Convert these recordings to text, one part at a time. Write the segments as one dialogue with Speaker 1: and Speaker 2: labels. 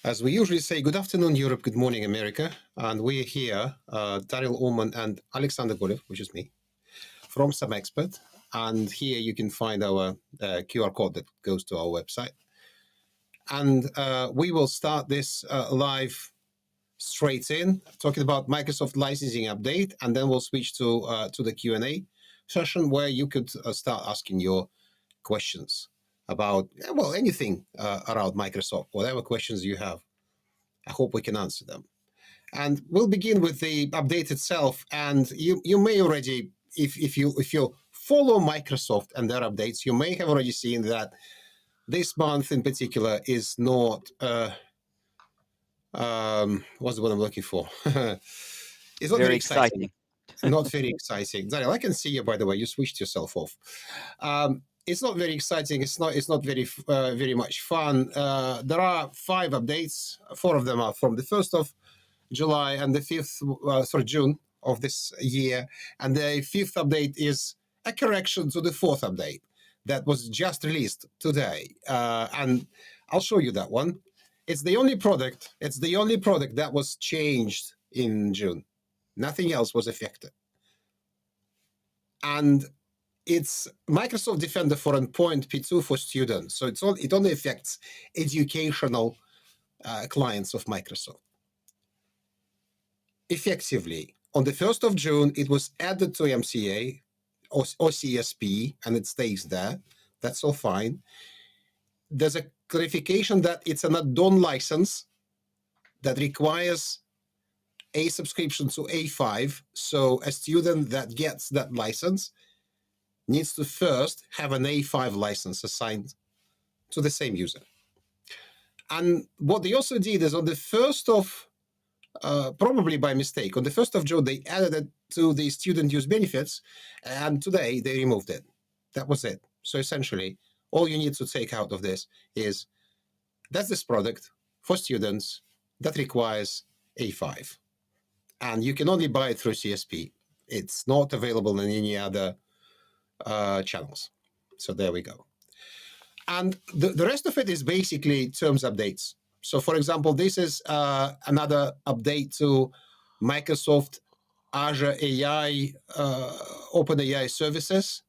Speaker 1: As we usually say, good afternoon, Europe, good morning, America. And we're here, Daryl Ullman and Alexander Gorev, which is me, from SAMexpert. And here you can find our QR code that goes to our website. And we will start this live straight in, talking about Microsoft licensing update, and then we'll switch to the Q&A session where you could start asking your questions about, well, anything around Microsoft, whatever questions you have. I hope we can answer them. And we'll begin with the update itself. And you may already, if you follow Microsoft and their updates, you may have already seen that this month in particular is not, what's the word I'm looking for? It's not very exciting. Not very exciting. Daniel, I can see you, by the way. You switched yourself off. It's not very exciting. It's not very much fun. There are 5 updates. 4 of them are from the 1st of July and the 5th, June of this year. And the 5th update is a correction to the 4th update that was just released today. And I'll show you that one. It's the only product that was changed in June. Nothing else was affected. And it's Microsoft Defender for Endpoint P2 for students. So it only affects educational clients of Microsoft. Effectively, on the 1st of June, it was added to MCA or CSP, and it stays there. That's all fine. There's a clarification that it's an add-on license that requires a subscription to A5. So a student that gets that license needs to first have an A5 license assigned to the same user. And what they also did is on the 1st of, probably by mistake, on the 1st of June, they added it to the student use benefits, and today they removed it. That was it. So essentially, all you need to take out of this is that's this product for students that requires A5. And you can only buy it through CSP. It's not available in any other channels. So there we go. And the rest of it is basically terms updates. So for example, this is another update to Microsoft Azure AI, OpenAI services,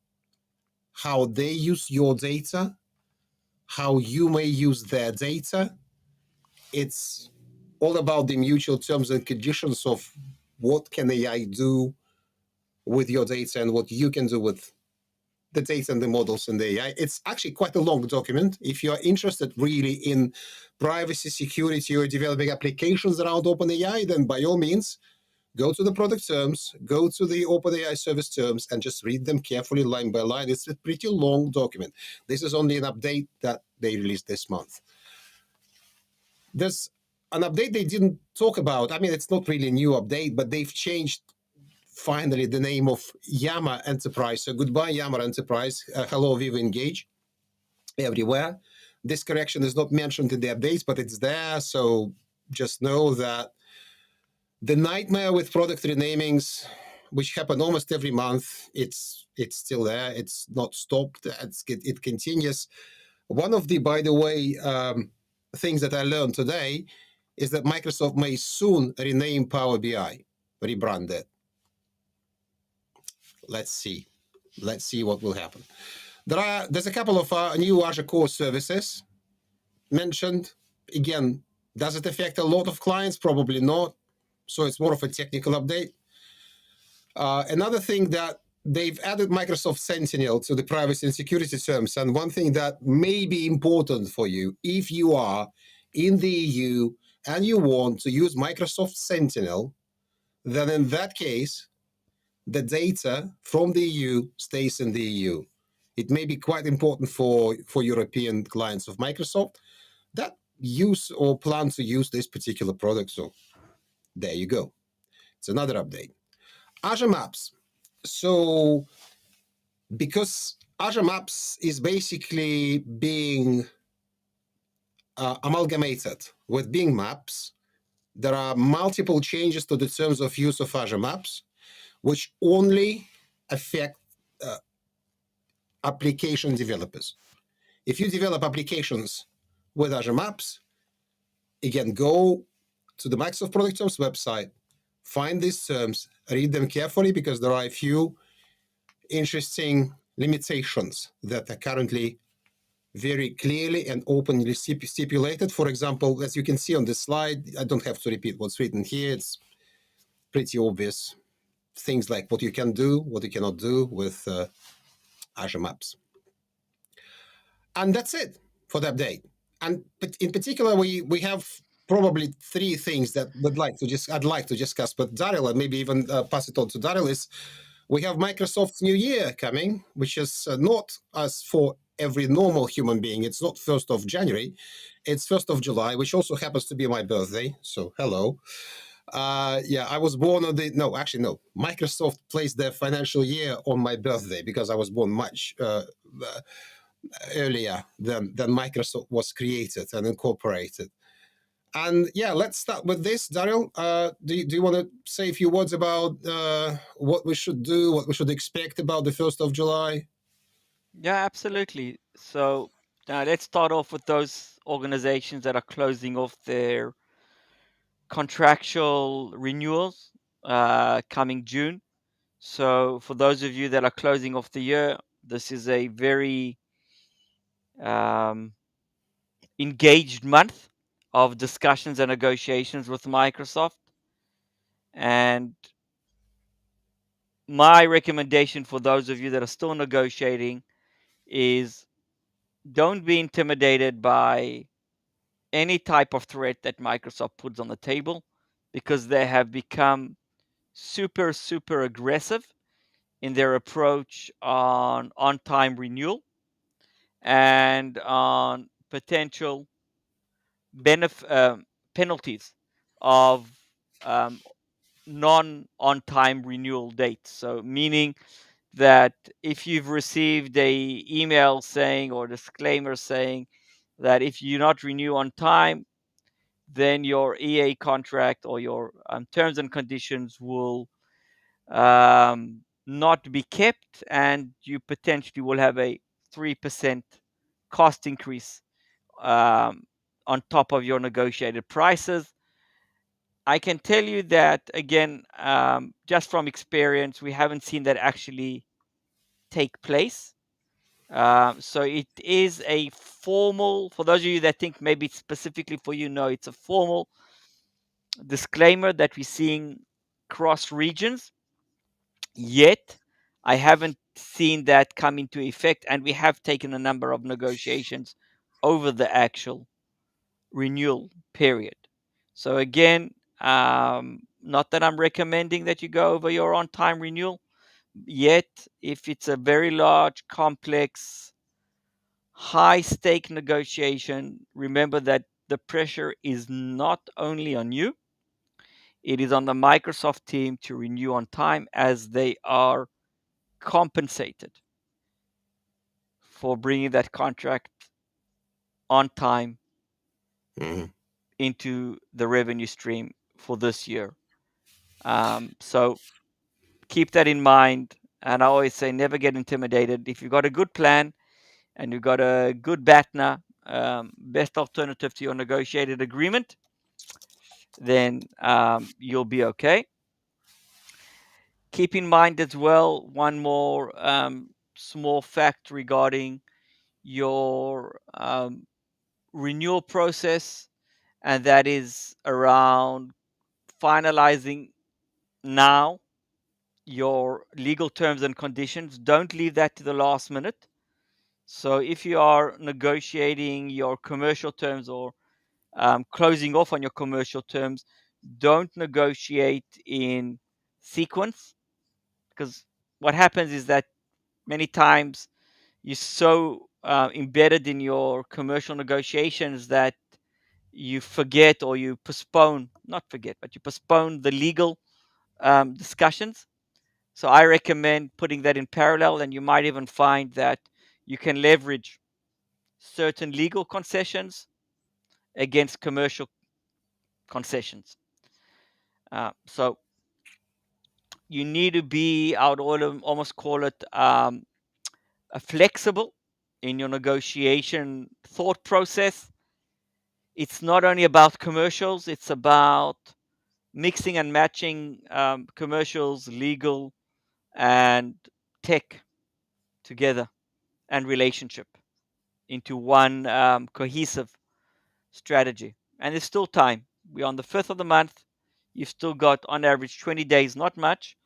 Speaker 1: how they use your data, how you may use their data. It's all about the mutual terms and conditions of what can AI do with your data and what you can do with the data and the models in the AI. It's actually quite a long document. If you're interested really in privacy, security, or developing applications around OpenAI, then by all means, go to the product terms, go to the OpenAI service terms, and just read them carefully line by line. It's a pretty long document. This is only an update that they released this month. There's an update they didn't talk about. I mean, it's not really a new update, but they've changed finally the name of Yammer Enterprise. So goodbye, Yammer Enterprise. Hello, Viva Engage everywhere. This correction is not mentioned in the updates, but it's there. So just know that the nightmare with product renamings, which happen almost every month, it's still there. It's not stopped. It continues. One of the, by the way, things that I learned today is that Microsoft may soon rename Power BI, rebrand it. Let's see. Let's see what will happen. There's a couple of new Azure Core services mentioned. Again, does it affect a lot of clients? Probably not. So it's more of a technical update. Another thing that they've added Microsoft Sentinel to the privacy and security terms. And one thing that may be important for you, if you are in the EU and you want to use Microsoft Sentinel, then in that case, the data from the EU stays in the EU. It may be quite important for European clients of Microsoft that use or plan to use this particular product. So there you go. It's another update. Azure Maps. So because Azure Maps is basically being amalgamated with Bing Maps, there are multiple changes to the terms of use of Azure Maps, which only affect application developers. If you develop applications with Azure Maps, Again, go to the Microsoft Product Terms website, find these terms, read them carefully because there are a few interesting limitations that are currently very clearly and openly stipulated. For example, as you can see on this slide, I don't have to repeat what's written here. It's pretty obvious. Things like what you can do, what you cannot do with Azure Maps. And that's it for the update. And in particular, we have probably three things that I'd like to discuss with Daryl, and maybe even pass it on to Daryl. Is we have Microsoft's New Year coming, which is not as for every normal human being. It's not 1st of January, it's 1st of July, which also happens to be my birthday. So hello. Yeah, I was born on the no, actually no. Microsoft placed their financial year on my birthday because I was born much earlier than Microsoft was created and incorporated. And yeah, let's start with this, Daryl. Do you want to say a few words about what we should do, what we should expect about the 1st of July?
Speaker 2: Yeah, absolutely. So let's start off with those organizations that are closing off their contractual renewals coming June. So for those of you that are closing off the year, this is a very um, engaged month of discussions and negotiations with Microsoft. And my recommendation for those of you that are still negotiating is don't be intimidated by any type of threat that Microsoft puts on the table because they have become super, super aggressive in their approach on time renewal and on potential penalties of um, non on time renewal dates. So, meaning that if you've received a email saying or disclaimer saying that if you not renew on time, then your EA contract or your terms and conditions will not be kept, and you potentially will have a 3% cost increase um, on top of your negotiated prices. I can tell you that again, just from experience, we haven't seen that actually take place. So it is a formal, for those of you that think maybe it's specifically for you, no, it's a formal disclaimer that we're seeing cross regions. Yet, I haven't seen that come into effect, and we have taken a number of negotiations over the actual renewal period. So again, not that I'm recommending that you go over your on-time renewal, yet if it's a very large, complex, high-stake negotiation, remember that the pressure is not only on you, it is on the Microsoft team to renew on time as they are compensated for bringing that contract on time
Speaker 1: Mhm.
Speaker 2: into the revenue stream for this year. So keep that in mind. And I always say, never get intimidated. If you've got a good plan and you've got a good BATNA, best alternative to your negotiated agreement, then you'll be okay. Keep in mind as well one more small fact regarding your renewal process, and that is around finalizing now your legal terms and conditions. Don't leave that to the last minute. So if you are negotiating your commercial terms or closing off on your commercial terms, don't negotiate in sequence, because what happens is that many times you're so embedded in your commercial negotiations that you forget or you postpone, not forget, but you postpone the legal discussions. So I recommend putting that in parallel, and you might even find that you can leverage certain legal concessions against commercial concessions. So you need to be, I would almost call it a flexible in your negotiation thought process. It's not only about commercials, it's about mixing and matching commercials, legal, and tech together, and relationship into one cohesive strategy. And there's still time. We're on the 5th of the month. You've still got, on average, 20 days, not much,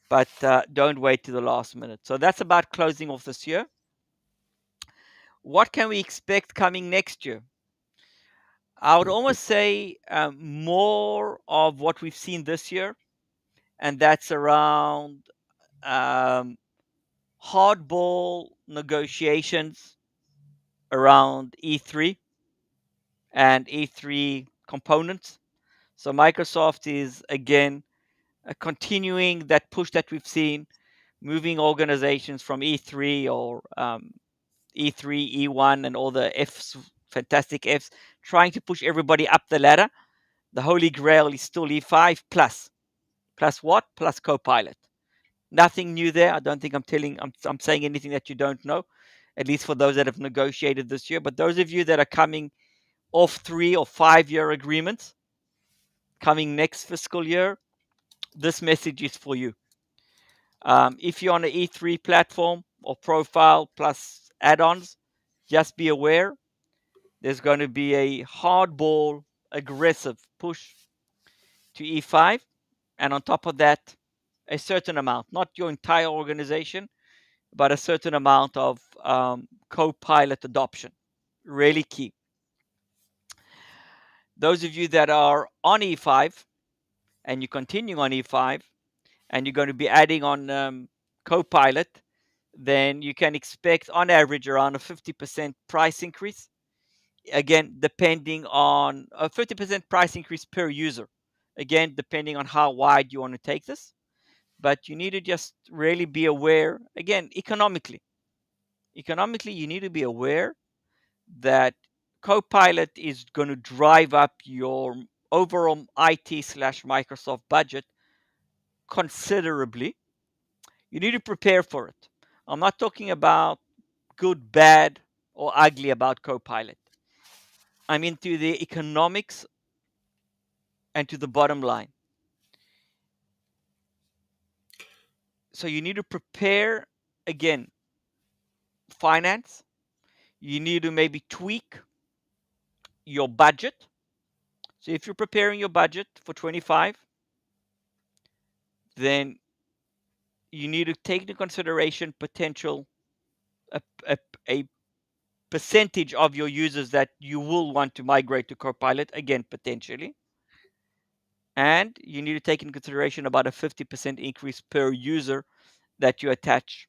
Speaker 2: but don't wait to the last minute. So that's about closing off this year. What can we expect coming next year? I would almost say more of what we've seen this year, and that's around um, hardball negotiations around E3 and E3 components. So Microsoft is again continuing that push that we've seen, moving organizations from E3 or E3, E1, and all the Fs, fantastic Fs, trying to push everybody up the ladder. The holy grail is still E5 plus. Plus what? Plus Copilot. Nothing new there. I don't think I'm saying anything that you don't know, at least for those that have negotiated this year. But those of you that are coming off 3 or 5 year agreements, coming next fiscal year, this message is for you. If you're on an E3 platform or profile plus add-ons, just be aware there's going to be a hardball aggressive push to E5, and on top of that, a certain amount, not your entire organization, but a certain amount of co-pilot adoption. Really key. Those of you that are on E5 and you continue on E5 and you're going to be adding on co-pilot, then you can expect on average around a 50% price increase. Again, depending on a 50% price increase per user. Again, depending on how wide you want to take this. But you need to just really be aware, again, economically. Economically, you need to be aware that Copilot is going to drive up your overall IT slash Microsoft budget considerably. You need to prepare for it. I'm not talking about good, bad, or ugly about Copilot. I'm into the economics and to the bottom line. So you need to prepare, again, finance. You need to maybe tweak your budget. So if you're preparing your budget for 25, then you need to take into consideration potential a, a, a percentage of your users that you will want to migrate to Copilot, again, potentially. And you need to take into consideration about a 50% increase per user that you attach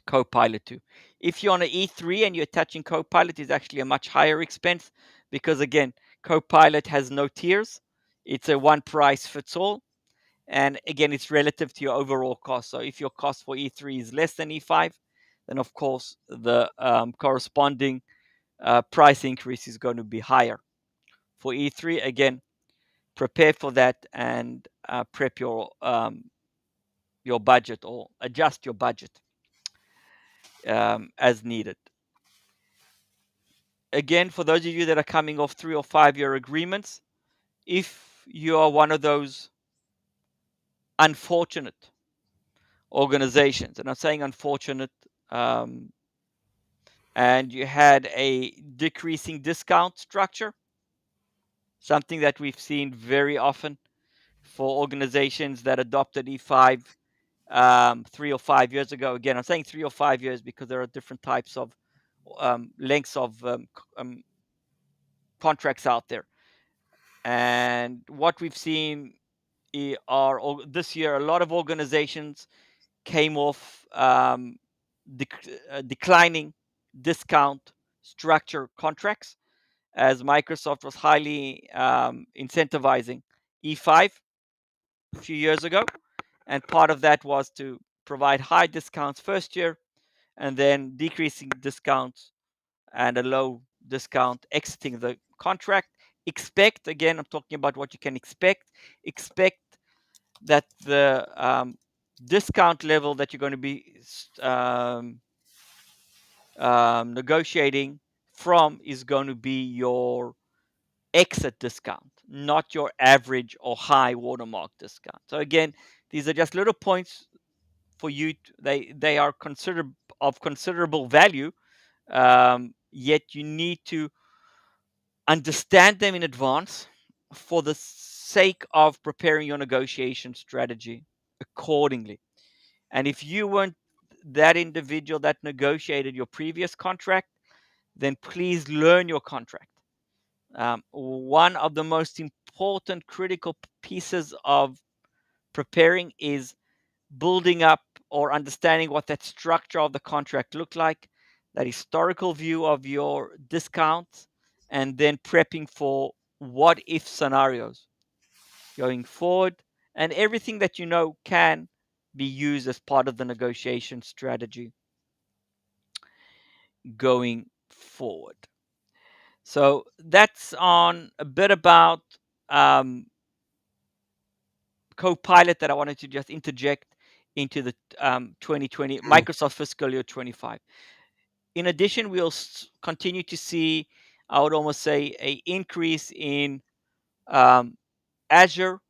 Speaker 2: Copilot to. If you're on an E3 and you're attaching Copilot, it's actually a much higher expense because, again, Copilot has no tiers. It's a one price fits all. And again, it's relative to your overall cost. So if your cost for E3 is less than E5, then of course the corresponding price increase is going to be higher. For E3, again, prepare for that and prep your budget or adjust your budget as needed. Again, for those of you that are coming off 3 or 5 year agreements, if you are one of those unfortunate organizations, and I'm saying unfortunate, and you had a decreasing discount structure, something that we've seen very often for organizations that adopted E5 3 or 5 years ago. Again, I'm saying 3 or 5 years because there are different types of lengths of contracts out there. And what we've seen are this year, a lot of organizations came off declining discount structure contracts as Microsoft was highly incentivizing E5 a few years ago. And part of that was to provide high discounts first year and then decreasing discounts and a low discount exiting the contract. Expect, again, I'm talking about what you can expect that the discount level that you're going to be negotiating from is going to be your exit discount, not your average or high watermark discount. So again, these are just little points for you. They are of considerable value. Yet you need to understand them in advance for the sake of preparing your negotiation strategy accordingly. And if you weren't that individual that negotiated your previous contract, then please learn your contract. One of the most important critical pieces of preparing is building up or understanding what that structure of the contract looked like, that historical view of your discounts, and then prepping for what if scenarios going forward, and everything that you know can be used as part of the negotiation strategy going forward. So that's on a bit about um, Copilot that I wanted to just interject into the 2020 Microsoft fiscal year 25. In addition, we'll continue to see, I would almost say, a increase in um, Azure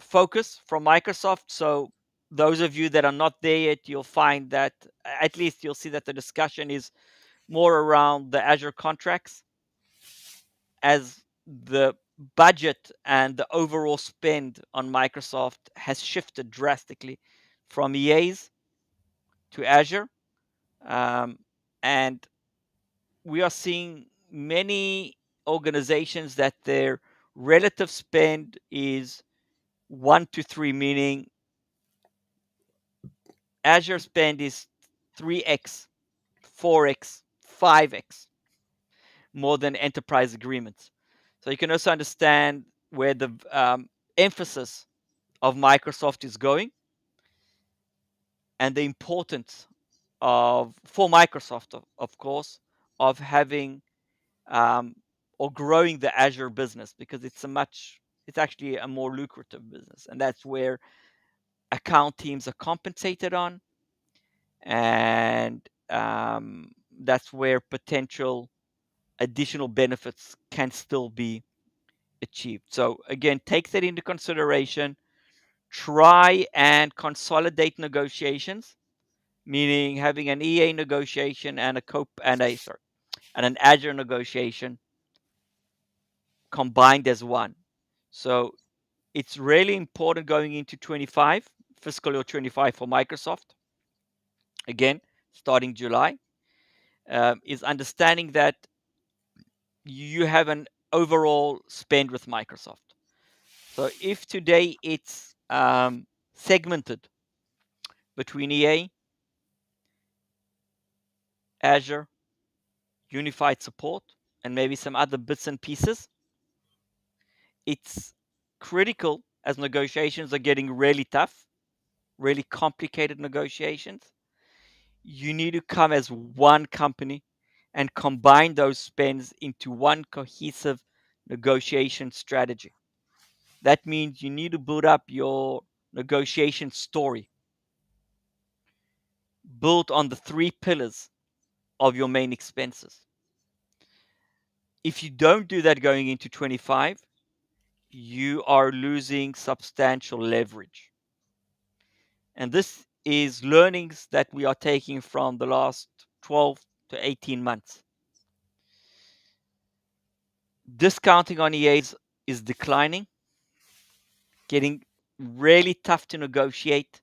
Speaker 2: focus from Microsoft. So those of you that are not there yet, you'll find that at least you'll see that the discussion is more around the Azure contracts as the budget and the overall spend on Microsoft has shifted drastically from EAs to Azure. Um, and we are seeing many organizations that their relative spend is 1 to 3, meaning Azure spend is 3x, 4x, 5x more than enterprise agreements. So you can also understand where the emphasis of Microsoft is going and the importance of, for Microsoft, of course, of having um, or growing the Azure business, because it's actually a more lucrative business, and that's where account teams are compensated on, and that's where potential additional benefits can still be achieved. So again, take that into consideration. Try and consolidate negotiations, meaning having an EA negotiation and a COPE and a sorry and an Azure negotiation combined as one. So it's really important going into 25, fiscal year 25 for Microsoft. Again, starting July, is understanding that you have an overall spend with Microsoft. So if today it's segmented between EA, Azure, unified support, and maybe some other bits and pieces, it's critical as negotiations are getting really tough, really complicated negotiations. You need to come as one company and combine those spends into one cohesive negotiation strategy. That means you need to build up your negotiation story built on the 3 pillars of your main expenses. If you don't do that going into 25, you are losing substantial leverage. And this is learnings that we are taking from the last 12 to 18 months. Discounting on EAs is declining, getting really tough to negotiate.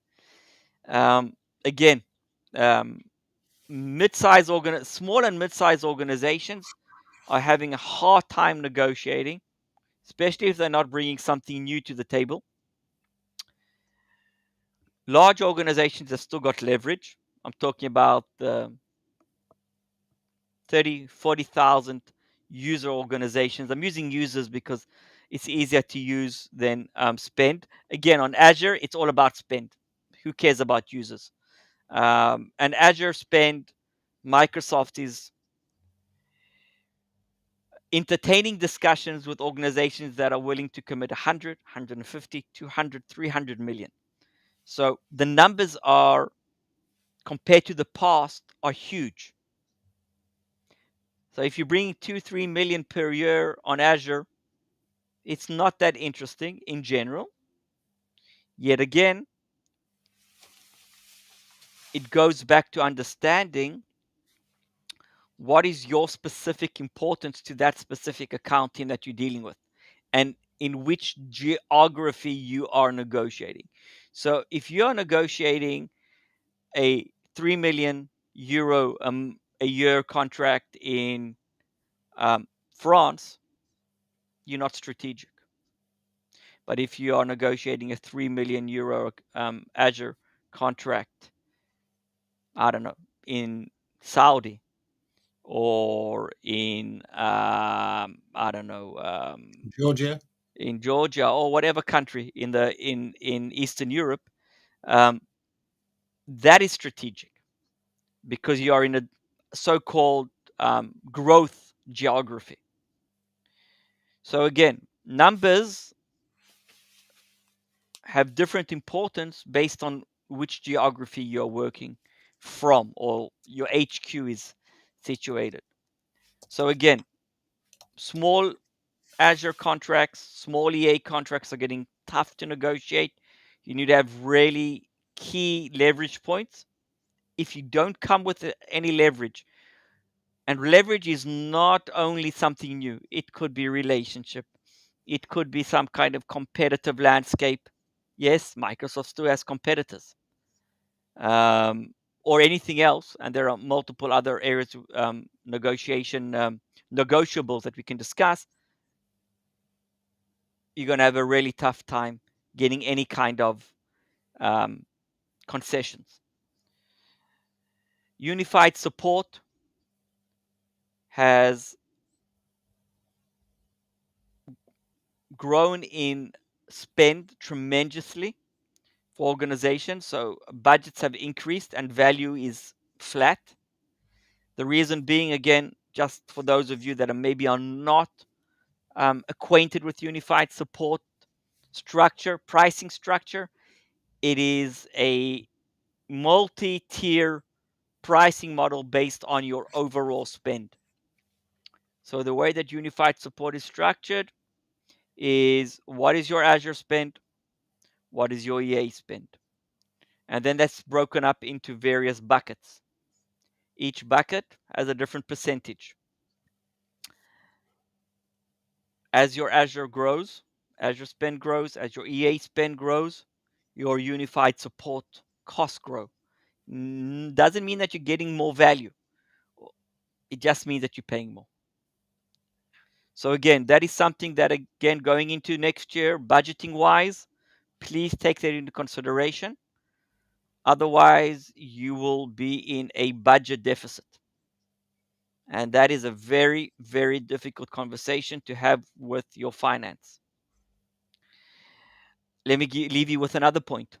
Speaker 2: Again, um, small and mid-sized organizations are having a hard time negotiating, especially if they're not bringing something new to the table. Large organizations have still got leverage. I'm talking about 30, 40,000 user organizations. I'm using users because it's easier to use than spend. Again, on Azure, it's all about spend. Who cares about users? And Azure spend, Microsoft is entertaining discussions with organizations that are willing to commit 100, 150, 200, 300 million. So the numbers are, compared to the past, are huge. So if you bring 2-3 million per year on Azure, it's not that interesting in general. Yet again, it goes back to understanding what is your specific importance to that specific account team that you're dealing with, and in which geography you are negotiating. So if you're negotiating a 3 million euro a year contract in France, you're not strategic. But if you are negotiating a 3 million euro Azure contract, I don't know, in Saudi, or in I don't know,
Speaker 1: Georgia.
Speaker 2: in Georgia, or whatever country in Eastern Europe, um, that is strategic because you are in a so-called growth geography. So again, numbers have different importance based on which geography you're working from or your HQ is situated. So again, small Azure contracts, small EA contracts are getting tough to negotiate. You need to have really key leverage points. If you don't come with any leverage, and leverage is not only something new, it could be relationship, it could be some kind of competitive landscape. Yes, Microsoft still has competitors, um, or anything else, and there are multiple other areas of negotiation negotiables that we can discuss. You're going to have a really tough time getting any kind of um, concessions. Unified support has grown in spend tremendously for organizations. So budgets have increased and value is flat. The reason being, again, just for those of you that are maybe are not acquainted with unified support structure, pricing structure, it is a multi-tier pricing model based on your overall spend. So the way that unified support is structured is what is your Azure spend, what is your EA spend, and then that's broken up into various buckets. Each bucket has a different percentage. As your Azure grows, Azure spend grows, as your EA spend grows, your unified support costs grow. Doesn't mean that you're getting more value. It just means that you're paying more. So again, that is something that, again, going into next year, budgeting wise, please take that into consideration. Otherwise, you will be in a budget deficit. And that is a very, very difficult conversation to have with your finance. Let me leave you with another point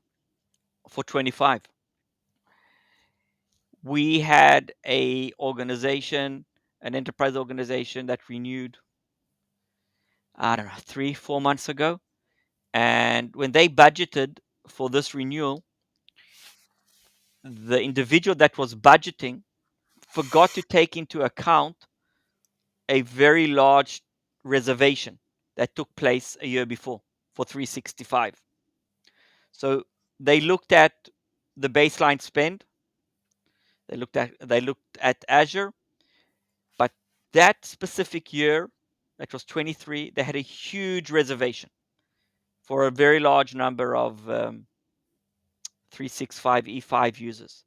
Speaker 2: for 25. We had a organization, an enterprise organization that renewed, I don't know, 3-4 months ago. And when they budgeted for this renewal, the individual that was budgeting forgot to take into account a very large reservation that took place a year before for 365. So they looked at the baseline spend, they looked at Azure, but that specific year, that was 23, they had a huge reservation for a very large number of 365 E5 users.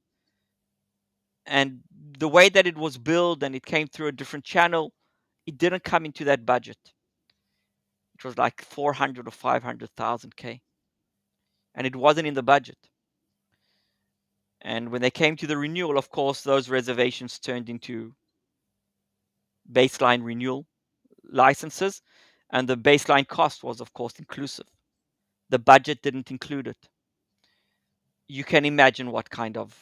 Speaker 2: And the way that it was built and it came through a different channel, it didn't come into that budget. It was like 400 or 500,000 K, and it wasn't in the budget. And when they came to the renewal, of course, those reservations turned into baseline renewal licenses, and the baseline cost was, of course, inclusive. The budget didn't include it. You can imagine what kind of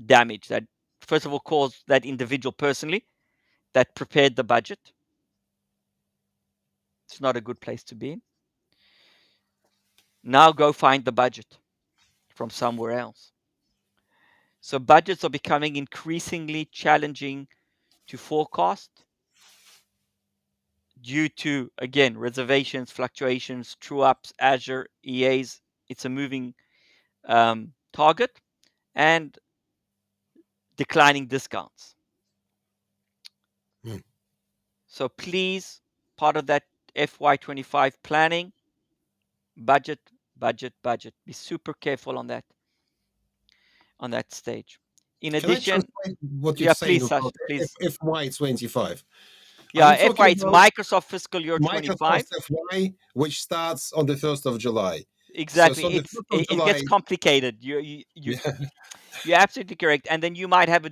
Speaker 2: damage that, first of all, caused that individual personally that prepared the budget. It's not a good place to be in. Now go find the budget from somewhere else. So budgets are becoming increasingly challenging to forecast due to, again, reservations, fluctuations, true ups, Azure, EAs. It's a moving target, and declining discounts.
Speaker 1: Hmm.
Speaker 2: So please, part of that FY25 planning, budget, budget, budget. Be super careful on that stage. In
Speaker 1: Can I
Speaker 2: addition,
Speaker 1: translate what you're
Speaker 2: yeah,
Speaker 1: saying
Speaker 2: please, Sash,
Speaker 1: about
Speaker 2: please.
Speaker 1: FY25? Are
Speaker 2: Yeah,
Speaker 1: you talking
Speaker 2: FY, it's
Speaker 1: about
Speaker 2: Microsoft fiscal year 25.
Speaker 1: Microsoft FY, which starts on the 1st of July? So
Speaker 2: Exactly.
Speaker 1: the
Speaker 2: It's
Speaker 1: 1st of
Speaker 2: it gets
Speaker 1: July,
Speaker 2: complicated.
Speaker 1: yeah.
Speaker 2: You're absolutely correct. And then you might have a,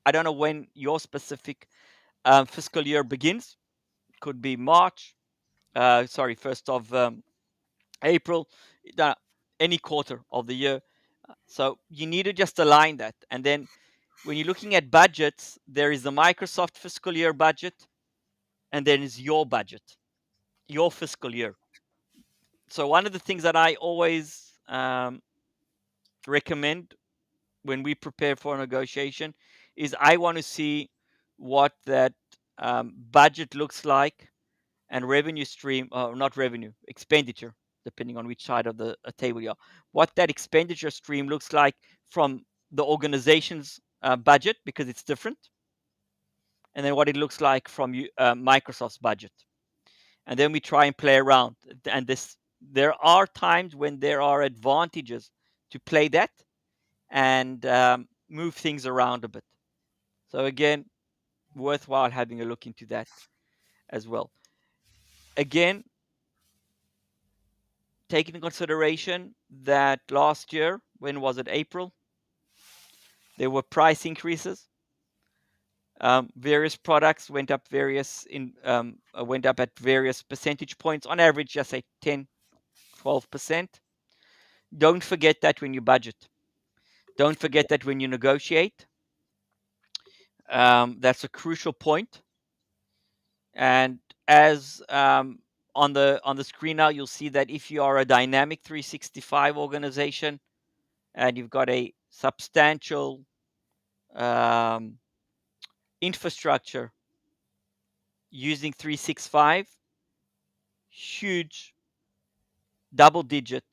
Speaker 2: I don't know when your specific fiscal year begins. Could be March. Sorry, 1st of April. uh, Any quarter of the year. So you need to just align that. And then when you're looking at budgets, there is the Microsoft fiscal year budget, and then is your budget, your fiscal year. So one of the things that I always recommend when we prepare for a negotiation is I want to see what that budget looks like, and revenue stream, not revenue, expenditure, depending on which side of the table you are, what that expenditure stream looks like from the organization's budget, because it's different, and then what it looks like from Microsoft's budget. And then we try and play around. And there are times when there are advantages to play that and move things around a bit. So again, worthwhile having a look into that as well. Again, take into consideration that last year, when was it, April, there were price increases. Various products went up went up at various percentage points, on average, just say 10, 12%. Don't forget that when you budget. Don't forget that when you negotiate. That's a crucial point. And as on the screen now, you'll see that if you are a dynamic 365 organization and you've got a substantial infrastructure using 365, huge double-digit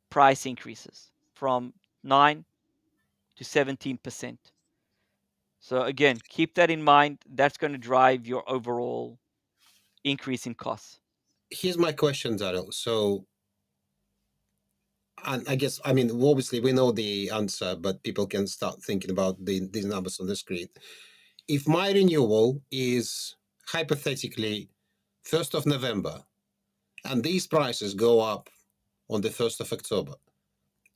Speaker 2: price increases from 9 to 17%. So again, keep that in mind. That's going to drive your overall increase in costs.
Speaker 1: Here's my question, Daryl. So, and I guess, I mean, obviously we know the answer, but people can start thinking about these numbers on the screen. If my renewal is hypothetically 1st of November and these prices go up on the 1st of October,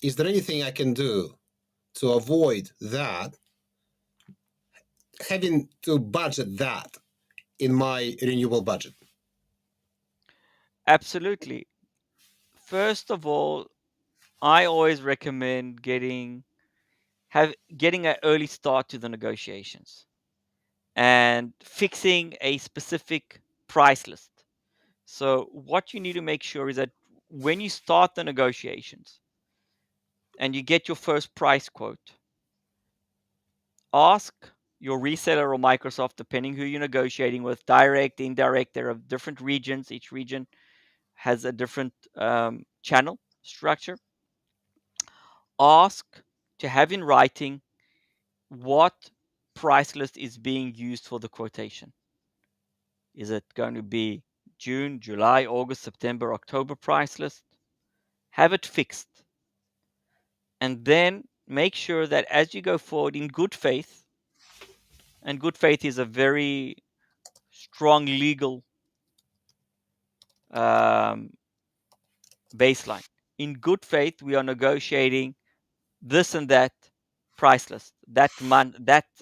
Speaker 1: is there anything I can do to avoid that, having to budget that in my renewal budget?
Speaker 2: Absolutely. First of all, I always recommend getting an early start to the negotiations and fixing a specific price list. So what you need to make sure is that when you start the negotiations and you get your first price quote, ask your reseller or Microsoft, depending who you're negotiating with, direct, indirect. There are different regions. Each region has a different channel structure. Ask to have in writing what price list is being used for the quotation. Is it going to be June, July, August, September, October price list? Have it fixed. And then make sure that as you go forward in good faith, and good faith is a very strong legal um, baseline. In good faith, we are negotiating this and that price list, that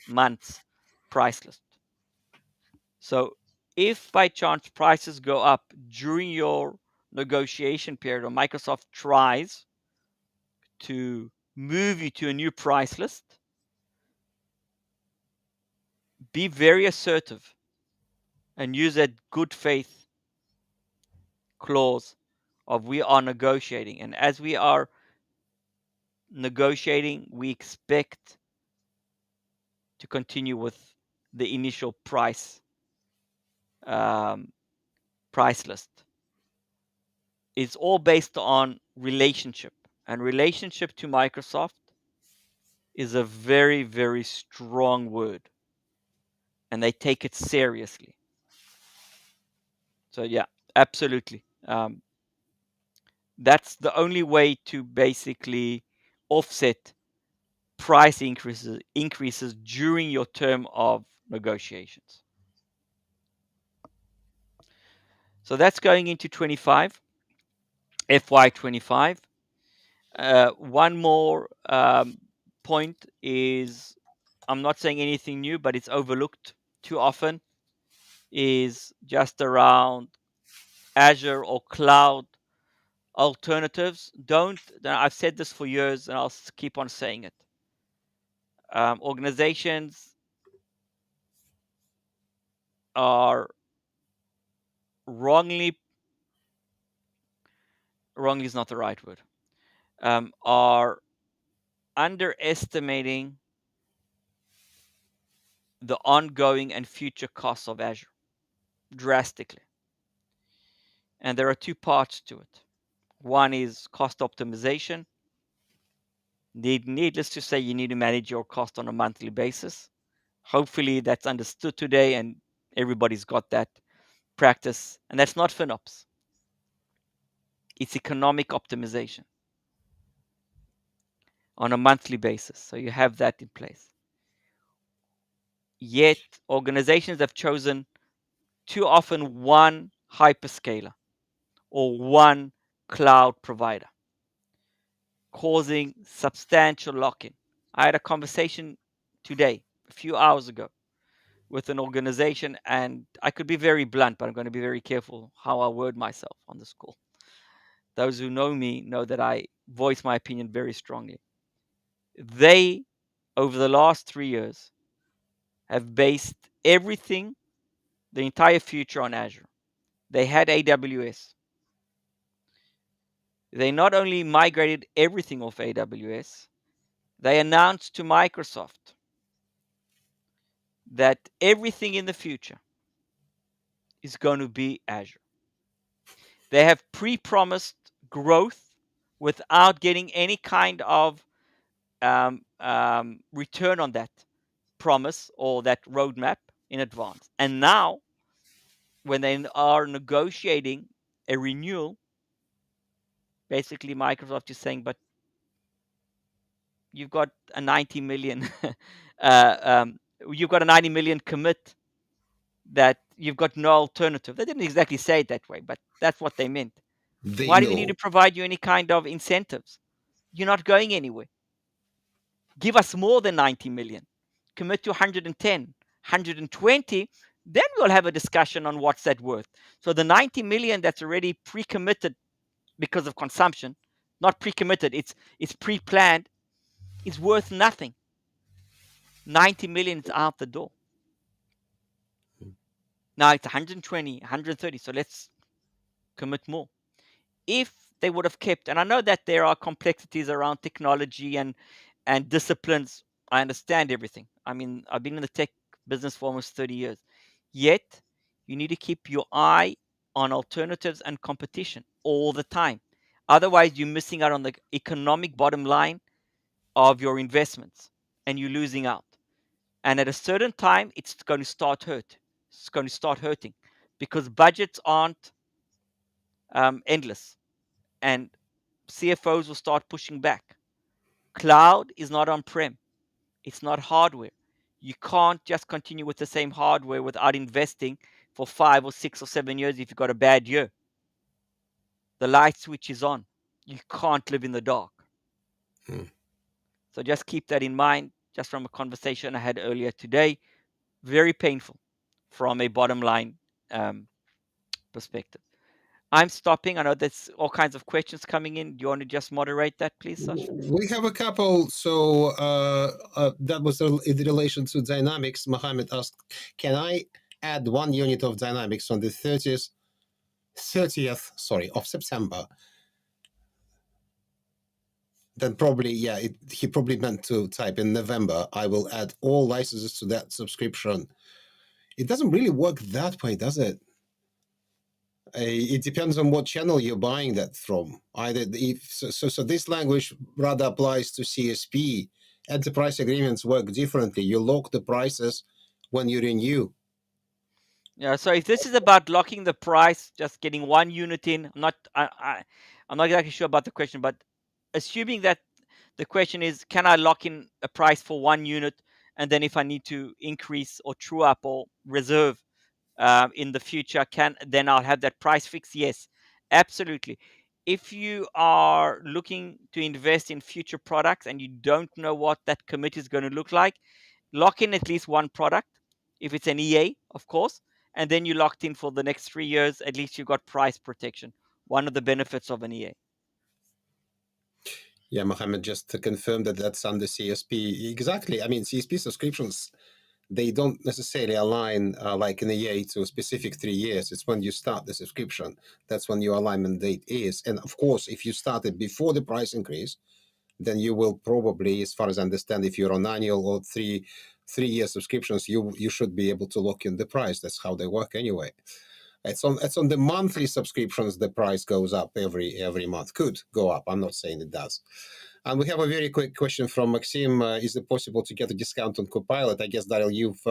Speaker 2: month's price list. So if by chance prices go up during your negotiation period, or Microsoft tries to move you to a new price list, be very assertive and use that good faith clause of we are negotiating. And as we are negotiating, we expect to continue with the initial price price list. It's all based on relationship, and relationship to Microsoft is a very, very strong word, and they take it seriously. So yeah, absolutely. That's the only way to basically offset price increases during your term of negotiations. So that's going into 25, FY25. One more point is, I'm not saying anything new, but it's overlooked too often, is just around Azure or cloud alternatives. I've said this for years and I'll keep on saying it. Organizations are wrongly is not the right word, are underestimating the ongoing and future costs of Azure drastically. And there are two parts to it. One is cost optimization. Needless to say, you need to manage your cost on a monthly basis. Hopefully that's understood today and everybody's got that practice. And that's not FinOps. It's economic optimization on a monthly basis. So you have that in place. Yet organizations have chosen too often one hyperscaler or one cloud provider, causing substantial lock-in. I had a conversation today, a few hours ago, with an organization, and I could be very blunt, but I'm going to be very careful how I word myself on this call. Those who know me know that I voice my opinion very strongly. They, over the last 3 years, have based everything, the entire future, on Azure. They had AWS. They not only migrated everything off AWS, they announced to Microsoft that everything in the future is going to be Azure. They have pre-promised growth without getting any kind of return on that promise or that roadmap in advance. And now, when they are negotiating a renewal, basically Microsoft is saying, but you've got a 90 million you've got a 90 million commit that you've got no alternative. They didn't exactly say it that way, but that's what they meant.
Speaker 1: They
Speaker 2: Why do we need to
Speaker 1: know.
Speaker 2: provide you any kind of incentives? You're not going anywhere. Give us more than 90 million. Commit to 110, 120, then we'll have a discussion on what's that worth. So the 90 million that's already pre-committed because of consumption, not pre-committed, it's pre-planned, is worth nothing. 90 million is out the door. Now it's 120, 130, so let's commit more. If they would have kept, and I know that there are complexities around technology and disciplines. I understand everything. I mean, I've been in the tech business for almost 30 years. Yet, you need to keep your eye on alternatives and competition all the time. Otherwise, you're missing out on the economic bottom line of your investments and you're losing out. And at a certain time, it's going to start hurt. It's going to start hurting because budgets aren't endless, and CFOs will start pushing back. Cloud is not on-prem. It's not hardware. You can't just continue with the same hardware without investing for 5 or 6 or 7 years if you've got a bad year. The light switch is on. You can't live in the dark. So just keep that in mind, just from a conversation I had earlier today. Very painful from a bottom line perspective. I'm stopping. I know there's all kinds of questions coming in. Do you want to just moderate that, please, Sasha?
Speaker 1: We have a couple. So that was in relation to Dynamics. Mohammed asked, can I add 1 unit of Dynamics on the 30th of September? then probably, yeah, he probably meant to type in November, I will add all licenses to that subscription. It doesn't really work that way, does it? It depends on what channel you're buying that from. Either if so this language rather applies to CSP. Enterprise agreements work differently. You lock the prices when you renew.
Speaker 2: Yeah. So if this is about locking the price, just getting one unit in, I'm not exactly sure about the question, but assuming that the question is, can I lock in a price for one unit, and then if I need to increase or true up or reserve in the future, then I'll have that price fix? Yes, absolutely. If you are looking to invest in future products and you don't know what that commit is going to look like, lock in at least one product. If it's an EA, of course, and then you locked in for the next 3 years, at least you've got price protection. One of the benefits of an EA.
Speaker 1: Yeah, Mohammed, just to confirm that that's under CSP. Exactly. I mean, CSP subscriptions, they don't necessarily align like in a year to a specific 3 years. It's when you start the subscription. That's when your alignment date is. And of course, if you started before the price increase, then you will probably, as far as I understand, if you're on annual or 3 year subscriptions, you should be able to lock in the price. That's how they work anyway. It's on the monthly subscriptions the price goes up every month. Could go up. I'm not saying it does. And we have a very quick question from Maxim. Is it possible to get a discount on Copilot? I guess, Daryl, you've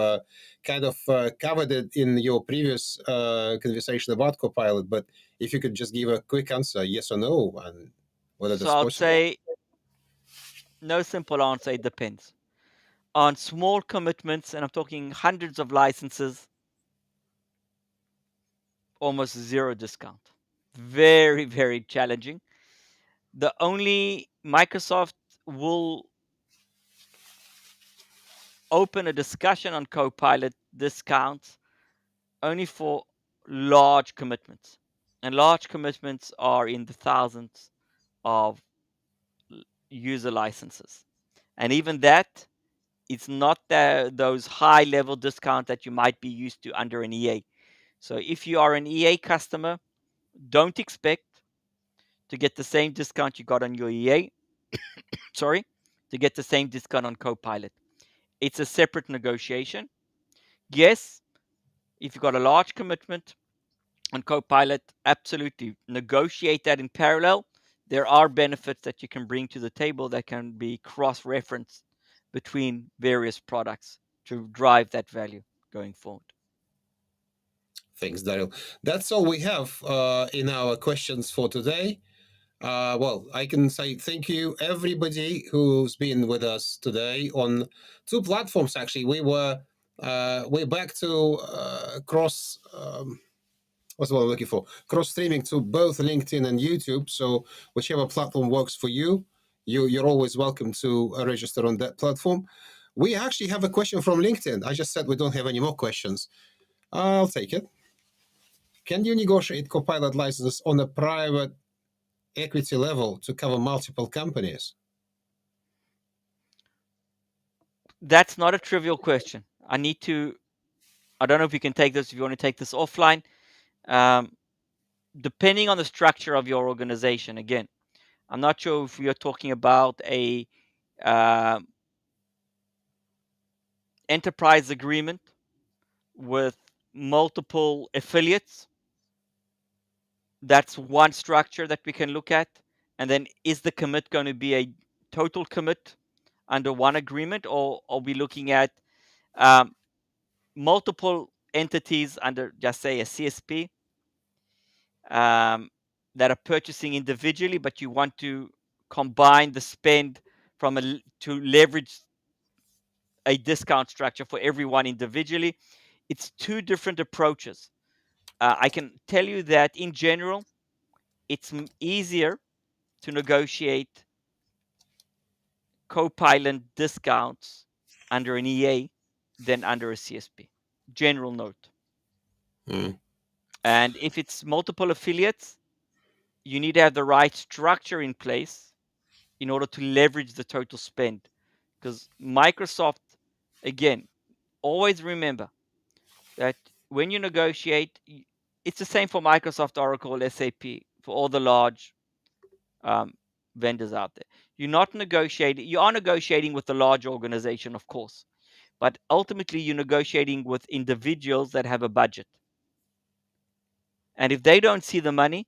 Speaker 1: kind of covered it in your previous conversation about Copilot, but if you could just give a quick answer, yes or no, and whether
Speaker 2: So
Speaker 1: that's
Speaker 2: I'd
Speaker 1: possible.
Speaker 2: say no simple answer. It depends. On small commitments, and I'm talking hundreds of licenses, almost zero discount. Very, very challenging. The only Microsoft will open a discussion on Copilot discounts only for large commitments. And large commitments are in the thousands of user licenses. And even that, it's not those high level discounts that you might be used to under an EA. So if you are an EA customer, don't expect to get the same discount you got on your EA. Sorry, to get the same discount on Copilot. It's a separate negotiation. Yes, if you've got a large commitment on Copilot, absolutely negotiate that in parallel. There are benefits that you can bring to the table that can be cross referenced between various products to drive that value going forward.
Speaker 1: Thanks, Daryl. That's all we have in our questions for today. Well, I can say thank you everybody who's been with us today on two platforms. Actually, we're back to cross. What's what I'm looking for? Cross streaming to both LinkedIn and YouTube. So whichever platform works for you, you're always welcome to register on that platform. We actually have a question from LinkedIn. I just said we don't have any more questions. I'll take it. Can you negotiate Copilot licenses on a private equity level to cover multiple companies?
Speaker 2: That's not a trivial question. I don't know if you can take this, if you want to take this offline. Um, Depending on the structure of your organization, again, I'm not sure if we are talking about a uh, enterprise agreement with multiple affiliates. That's one structure that we can look at. And then is the commit going to be a total commit under one agreement, or are we looking at um, multiple entities under, just say, a CSP um, that are purchasing individually, but you want to combine the spend to leverage a discount structure for everyone individually? It's two different approaches. I can tell you that in general, it's easier to negotiate co-pilot discounts under an EA than under a CSP. General note.
Speaker 1: Hmm.
Speaker 2: And if it's multiple affiliates, you need to have the right structure in place in order to leverage the total spend. Because Microsoft, again, always remember that when you negotiate, it's the same for Microsoft, Oracle, SAP, for all the large um, vendors out there. You're not negotiating. You are negotiating with a large organization, of course, but ultimately you're negotiating with individuals that have a budget. And if they don't see the money,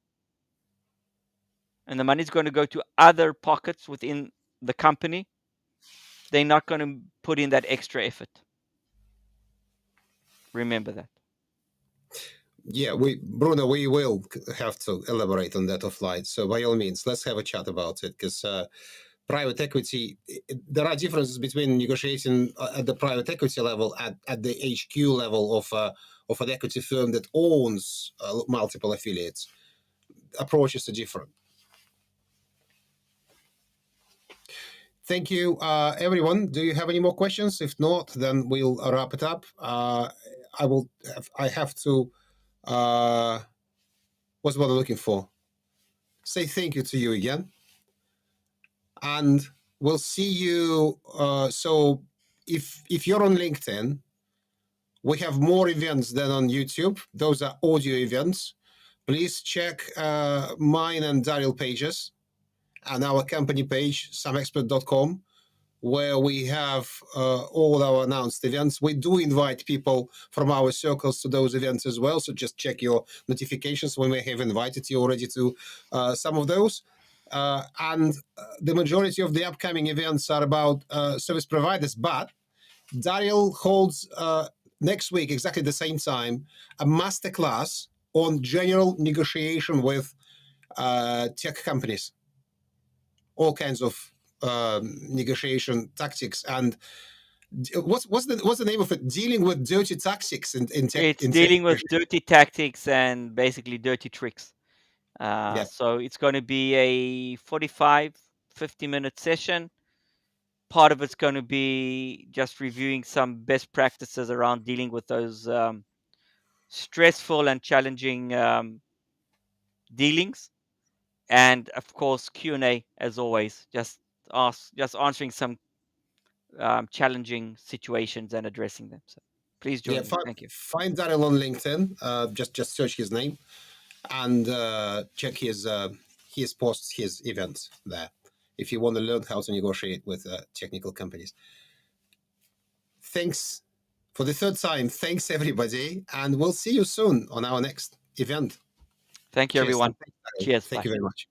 Speaker 2: and the money is going to go to other pockets within the company, they're not going to put in that extra effort. Remember that.
Speaker 1: Yeah, Bruno, we will have to elaborate on that offline. So by all means, let's have a chat about it, because private equity, there are differences between negotiating at the private equity level, at the HQ level of an equity firm that owns multiple affiliates. Approaches are different. Thank you, everyone. Do you have any more questions? If not, then we'll wrap it up. I have to. What's what I'm looking for? Say thank you to you again, and we'll see you. So, if you're on LinkedIn, we have more events than on YouTube. Those are audio events. Please check mine and Daryl pages and our company page, SAMexpert.com, where we have all our announced events. We do invite people from our circles to those events as well. So just check your notifications. We may have invited you already to some of those. And the majority of the upcoming events are about service providers. But Daryl holds next week, exactly the same time, a masterclass on general negotiation with tech companies, all kinds of negotiation tactics. And what's the name of it? Dealing with dirty tactics in tech.
Speaker 2: It's dealing with dirty tactics and basically dirty tricks.
Speaker 1: Yeah,
Speaker 2: So it's going to be a 45, 50-minute session. Part of it's going to be just reviewing some best practices around dealing with those stressful and challenging dealings, and of course Q&A as always. Just answering some challenging situations and addressing them. So please
Speaker 1: yeah.
Speaker 2: join me. Thank you.
Speaker 1: Find Daryl on LinkedIn. Just search his name and check his posts, his events there. If you want to learn how to negotiate with technical companies. Thanks for the third time. Thanks everybody, and we'll see you soon on our next event.
Speaker 2: Thank you,
Speaker 1: Cheers.
Speaker 2: everyone.
Speaker 1: And thanks, Daryl.
Speaker 2: Cheers.
Speaker 1: Thank
Speaker 2: Bye.
Speaker 1: you very much.